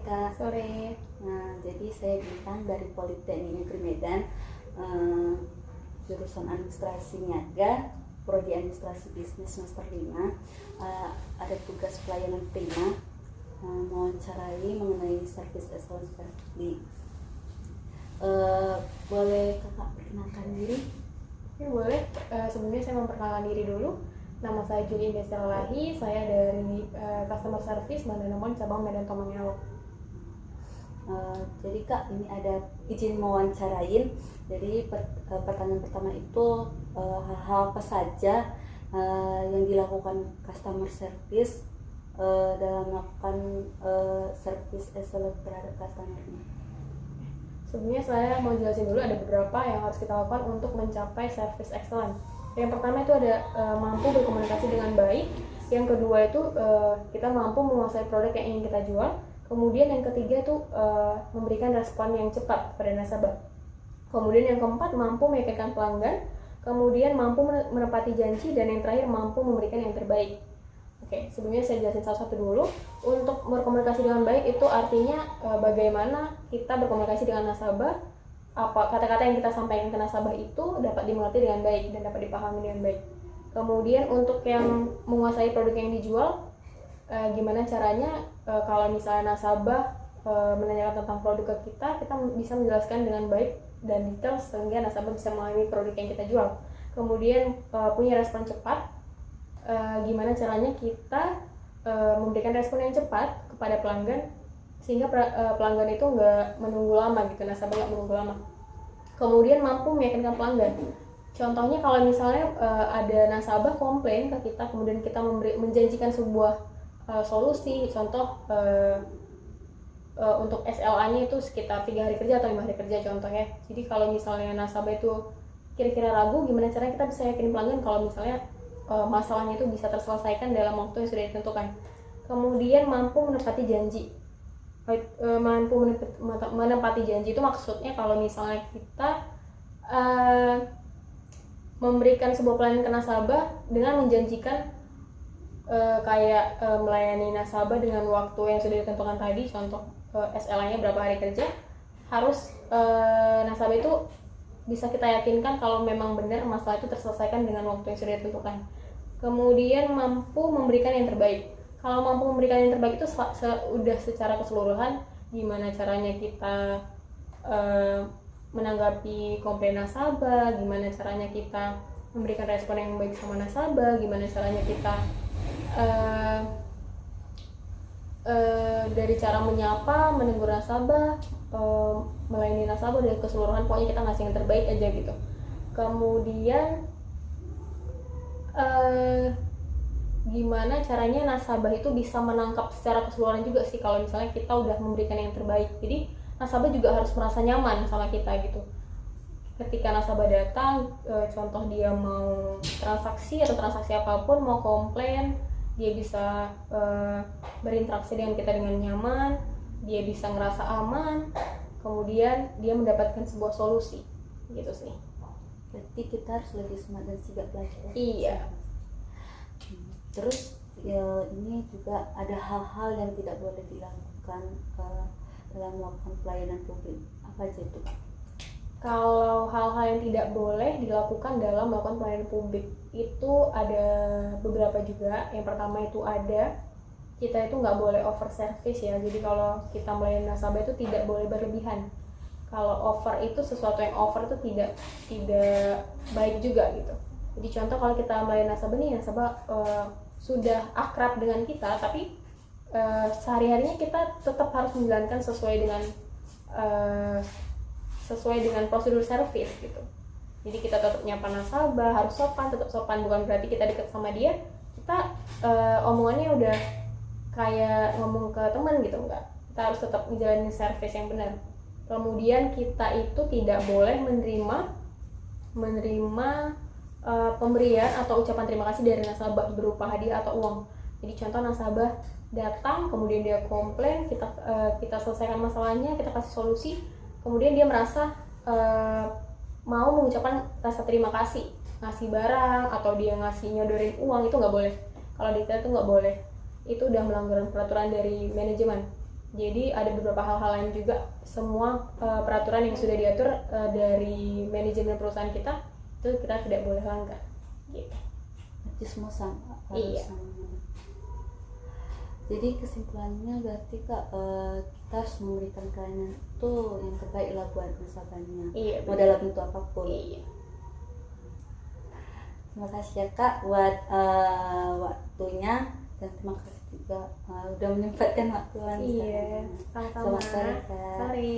Kak. Sore. Nah, jadi saya Bintang dari Politeknik Negeri Medan, jurusan Administrasi Niaga, Prodi Administrasi Bisnis semester 5. Ada tugas pelayanan prima, mewawancarai mengenai service excellence di boleh Kakak perkenalkan diri? Ya, boleh. Sebelumnya saya memperkenalkan diri dulu. Nama saya Juli Indestralahi. Saya dari Customer Service Mandanomon cabang Medan Tomang. Jadi Kak, ini ada izin mewawancarain. Jadi pertanyaan pertama itu hal-hal apa saja yang dilakukan customer service dalam melakukan service excellence terhadap customer-nya. Sebelumnya saya mau jelasin dulu ada beberapa yang harus kita lakukan untuk mencapai service excellence. Yang pertama itu ada mampu berkomunikasi dengan baik. Yang kedua itu kita mampu menguasai produk yang ingin kita jual. Kemudian yang ketiga itu memberikan respon yang cepat kepada nasabah. Kemudian yang keempat mampu meyakinkan pelanggan. Kemudian mampu menepati janji, dan yang terakhir mampu memberikan yang terbaik. Oke, sebelumnya saya jelasin satu-satu dulu. Untuk berkomunikasi dengan baik itu artinya bagaimana kita berkomunikasi dengan nasabah, apa kata-kata yang kita sampaikan ke nasabah itu dapat dimengerti dengan baik dan dapat dipahami dengan baik. Kemudian untuk yang menguasai produk yang dijual, gimana caranya kalau misalnya nasabah menanyakan tentang produk ke kita bisa menjelaskan dengan baik dan detail sehingga nasabah bisa memahami produk yang kita jual. Kemudian punya respon cepat. Gimana caranya kita memberikan respon yang cepat kepada pelanggan sehingga pelanggan itu nggak menunggu lama gitu, nasabah nggak menunggu lama. Kemudian mampu meyakinkan pelanggan. Contohnya kalau misalnya ada nasabah komplain ke kita, kemudian kita menjanjikan sebuah solusi, contoh untuk SLA-nya itu sekitar 3 hari kerja atau 5 hari kerja contohnya. Jadi kalau misalnya nasabah itu kira-kira ragu, gimana caranya kita bisa yakin pelanggan kalau misalnya masalahnya itu bisa terselesaikan dalam waktu yang sudah ditentukan. Kemudian mampu menepati janji. Mampu menepati janji itu maksudnya kalau misalnya kita memberikan sebuah pelayanan ke nasabah dengan menjanjikan kayak melayani nasabah dengan waktu yang sudah ditentukan tadi, contoh SLA-nya berapa hari kerja, harus nasabah itu bisa kita yakinkan kalau memang benar masalah itu terselesaikan dengan waktu yang sudah ditentukan. Kemudian mampu memberikan yang terbaik. Kalau mampu memberikan yang terbaik itu sudah secara keseluruhan gimana caranya kita menanggapi komplain nasabah, gimana caranya kita memberikan respon yang baik sama nasabah, gimana caranya kita dari cara menyapa, menegur nasabah, melayani nasabah dari keseluruhan, pokoknya kita ngasih yang terbaik aja gitu. Kemudian gimana caranya nasabah itu bisa menangkap secara keseluruhan juga sih kalau misalnya kita udah memberikan yang terbaik. Jadi nasabah juga harus merasa nyaman sama kita gitu. Ketika nasabah datang, contoh dia mau transaksi atau transaksi apapun, mau komplain, dia bisa berinteraksi dengan kita dengan nyaman, dia bisa ngerasa aman, kemudian dia mendapatkan sebuah solusi gitu sih. Berarti kita harus lebih semangat dan sigap belajar. Iya. Terus ya, ini juga ada hal-hal yang tidak boleh dilakukan dalam melakukan pelayanan publik. Apa aja itu? Kalau hal-hal yang tidak boleh dilakukan dalam melakukan pelayanan publik itu ada beberapa juga. Yang pertama itu ada kita itu nggak boleh over service ya. Jadi kalau kita melayani nasabah itu tidak boleh berlebihan. Kalau over itu sesuatu yang over itu tidak baik juga gitu. Jadi contoh kalau kita melayani nasabah nih, nasabah sudah akrab dengan kita, tapi sehari-harinya kita tetap harus menjalankan sesuai dengan prosedur service gitu. Jadi kita tetap nyapa nasabah, harus sopan, tetap sopan, bukan berarti kita dekat sama dia, kita omongannya udah kayak ngomong ke teman gitu, enggak. Kita harus tetap menjalani service yang benar. Kemudian kita itu tidak boleh menerima pemberian atau ucapan terima kasih dari nasabah berupa hadiah atau uang. Jadi contoh nasabah datang, kemudian dia komplain, kita selesaikan masalahnya, kita kasih solusi, kemudian dia merasa mau mengucapkan rasa terima kasih, ngasih barang atau dia nyodorin uang, itu nggak boleh. Kalau di kita itu nggak boleh, itu udah melanggar peraturan dari manajemen. Jadi ada beberapa hal-hal lain juga, semua peraturan yang sudah diatur dari manajemen perusahaan kita itu kita tidak boleh langgar. Gitu. Berarti semua sama. Iya. Sama. Jadi kesimpulannya berarti Kak, kita harus memberikan pelayanan itu yang terbaik lah buat nasabahnya. Iya, Mau dalam bentuk apapun. Iya. Terima kasih ya Kak buat waktunya, dan terima kasih juga udah menyempatkan waktu. Iya, sama-sama. Selamat sore Kak. Sore.